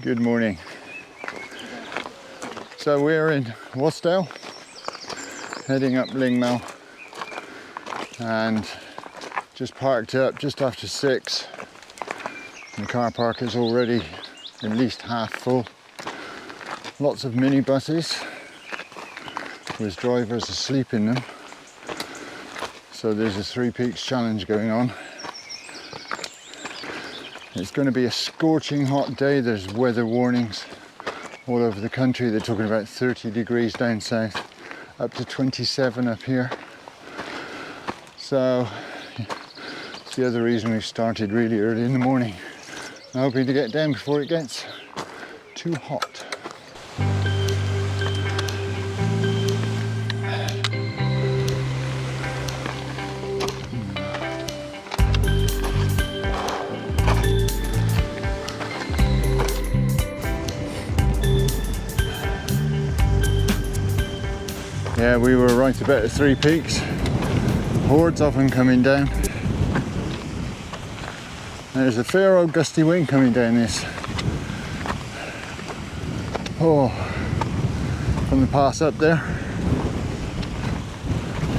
Good morning. So we're in Wasdale, heading up Lingmell, and just parked up just after 6. The car park is already at least half full. Lots of minibuses with drivers asleep in them. So there's a 3 Peaks challenge going on. It's going to be a scorching hot day. There's weather warnings all over the country. They're talking about 30 degrees down south, up to 27 up here. So it's the other reason we've started really early in the morning. I'm hoping to get down before it gets too hot. Yeah, we were right about the 3 Peaks. Hordes of them coming down. There's a fair old gusty wind coming down this. Oh, from the pass up there.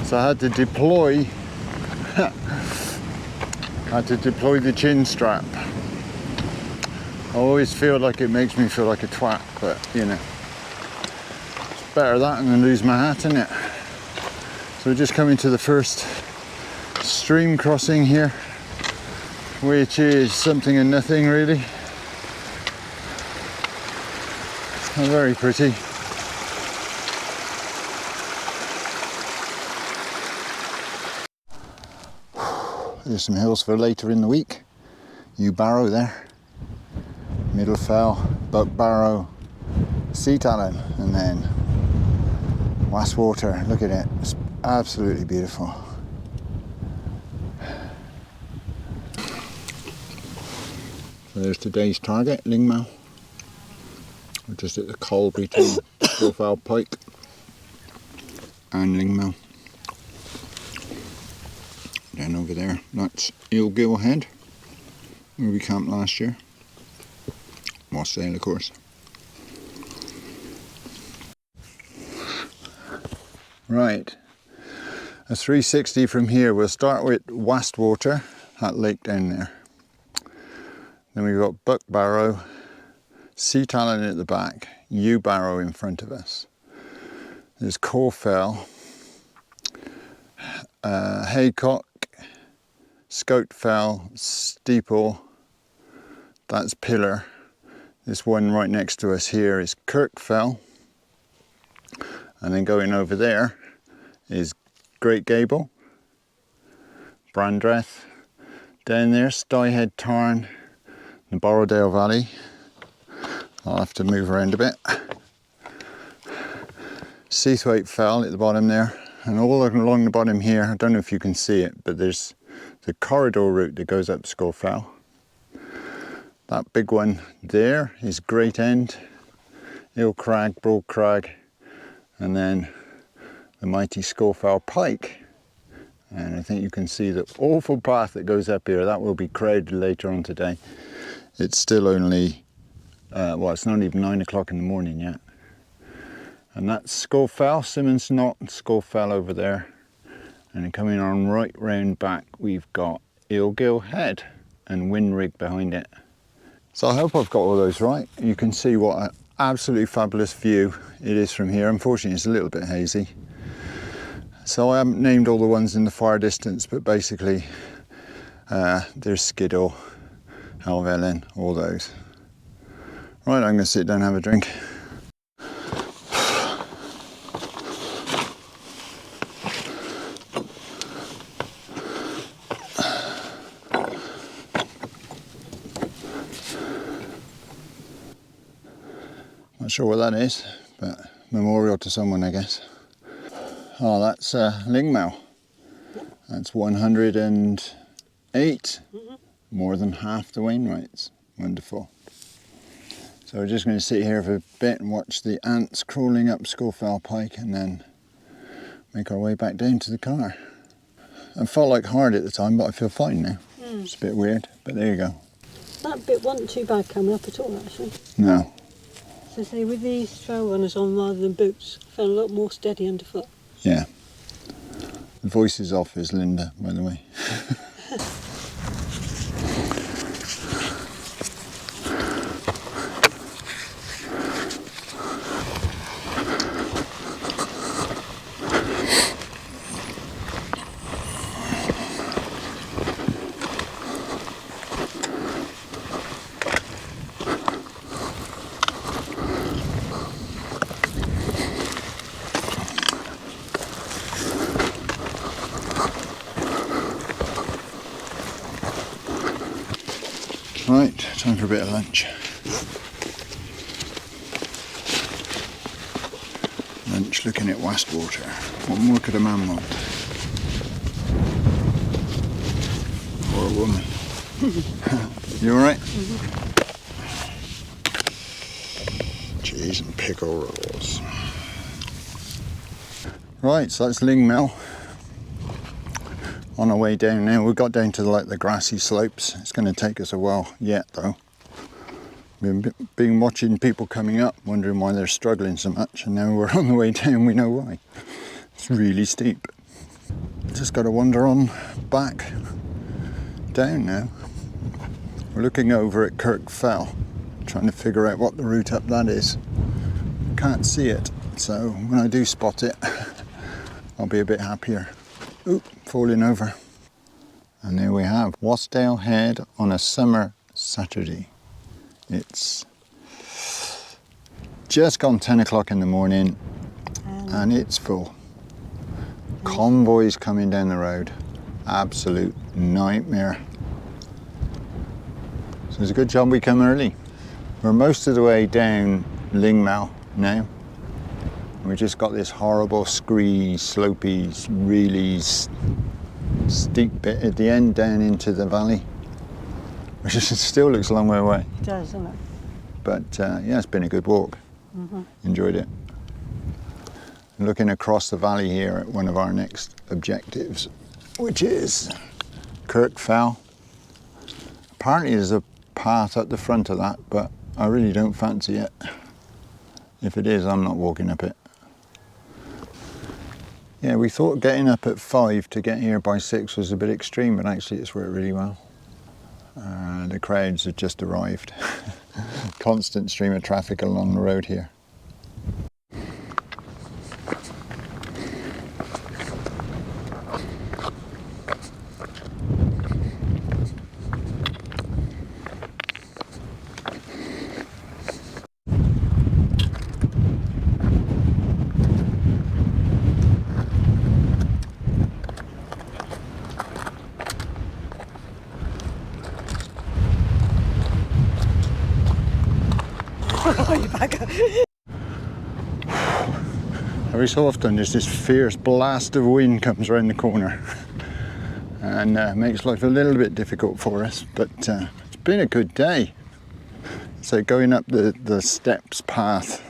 So I had to deploy the chin strap. I always feel like it makes me feel like a twat, but you know. Better that than lose my hat, isn't it? So we're just coming to the first stream crossing here, which is something and nothing really. Very pretty. There's some hills for later in the week. Yew Barrow there, Middle Fell, Buck Barrow, Sea Talon, and then Wastwater. Look at it, it's absolutely beautiful. So there's today's target, Lingmell. We're just at the col between Scafell Pike and Lingmell. Then over there, that's Wasdale Head, where we camped last year. Wasdale, of course. Right, a 360 from here. We'll start with Wastwater, that lake down there. Then we've got Buck Barrow, Sea Talon at the back, Yew Barrow in front of us. There's Scafell, Haycock, Scout Fell, Steeple, that's Pillar. This one right next to us here is Kirk Fell. And then going over there is Great Gable, Brandreth, down there Styhead Tarn, the Borrowdale Valley. I'll have to move around a bit. Seathwaite Fell at the bottom there, and all along the bottom here, I don't know if you can see it, but there's the corridor route that goes up Scafell. That big one there is Great End, Ill Crag, Broad Crag, and then the mighty Scafell Pike. And I think you can see the awful path that goes up here. That will be crowded later on today. It's still only, well, it's not even 9 o'clock in the morning yet. And that's Scafell, Simmons Knot, Scafell over there. And then coming on right round back, we've got Wasdale Head and Windrig behind it. So I hope I've got all those right. You can see what an absolutely fabulous view it is from here. Unfortunately, it's a little bit hazy. So I haven't named all the ones in the far distance, but basically there's Skiddaw, Helvellyn, all those. Right, I'm going to sit down and have a drink. Not sure what that is, but memorial to someone, I guess. Oh, that's Lingmell. That's 108, more than half the Wainwrights. Wonderful. So we're just going to sit here for a bit and watch the ants crawling up Scafell Pike and then make our way back down to the car. I felt like hard at the time, but I feel fine now. It's a bit weird, but there you go. That bit wasn't too bad coming up at all, actually. No. So say with these trail runners on rather than boots, I felt a lot more steady underfoot. Yeah. The voice is off, is Linda, by the way. Right, time for a bit of lunch. Lunch looking at Wastwater. What more could a man want? Or a woman. You alright? Cheese and pickle rolls. Right, so that's Lingmell. On our way down now, we got down to the grassy slopes. It's going to take us a while yet though. We've been watching people coming up, wondering why they're struggling so much, and now we're on the way down, we know why. It's really steep. Just got to wander on back down now. We're looking over at Scafell, trying to figure out what the route up that is. Can't see it, so when I do spot it, I'll be a bit happier. Oop, falling over. And there we have Wasdale Head on a summer Saturday. It's just gone 10 o'clock in the morning and it's full. Convoys coming down the road. Absolute nightmare. So it's a good job we come early. We're most of the way down Lingmell now. We just got this horrible scree, slopey, really steep bit at the end down into the valley, which still looks a long way away. It does, doesn't it? But yeah, it's been a good walk. Enjoyed it. Looking across the valley here at one of our next objectives, which is Scafell. Apparently there's a path at the front of that, but I really don't fancy it. If it is, I'm not walking up it. Yeah, we thought getting up at 5 to get here by 6 was a bit extreme, but actually it's worked really well. The crowds have just arrived. Constant stream of traffic along the road here. Every so often there's this fierce blast of wind comes around the corner and makes life a little bit difficult for us, but it's been a good day. So going up the steps path,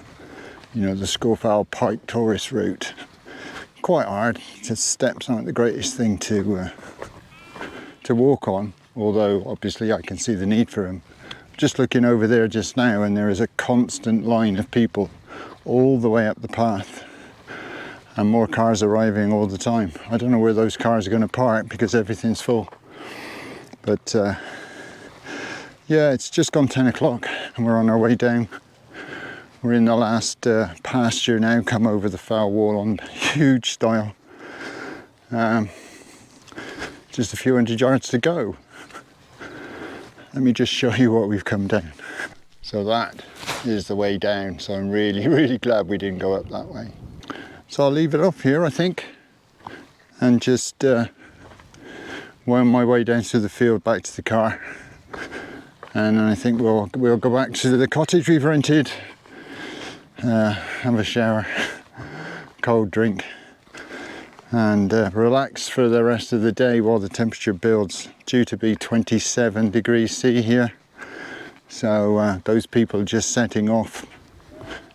you know, the Scafell Pike tourist route, quite hard. The steps aren't the greatest thing to walk on, although obviously I can see the need for them. Just looking over there just now, and there is a constant line of people all the way up the path, and more cars arriving all the time. I don't know where those cars are going to park because everything's full. But yeah, it's just gone 10 o'clock and we're on our way down. We're in the last pasture now, come over the fell wall on huge style. Just a few hundred yards to go. Let me just show you what we've come down. So that is the way down. So I'm really, really glad we didn't go up that way. So I'll leave it up here, I think, and just worm my way down through the field back to the car. And then I think we'll go back to the cottage we've rented, have a shower, cold drink, and relax for the rest of the day while the temperature builds. Due to be 27 degrees C here. So those people just setting off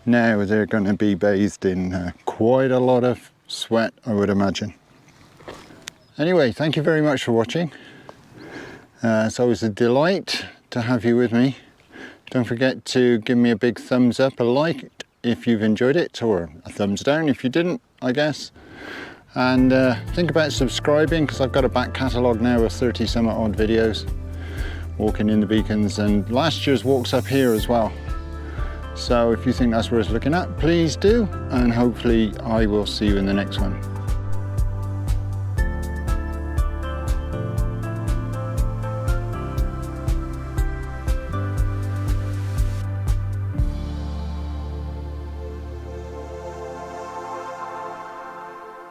now, they're going to be bathed in quite a lot of sweat, I would imagine. Anyway, thank you very much for watching. It's always a delight to have you with me. Don't forget to give me a big thumbs up, a like if you've enjoyed it, or a thumbs down if you didn't, I guess. And think about subscribing, because I've got a back catalogue now of 30 some odd videos walking in the beacons, and last year's walks up here as well. So if you think that's worth looking at, please do, and hopefully I will see you in the next one.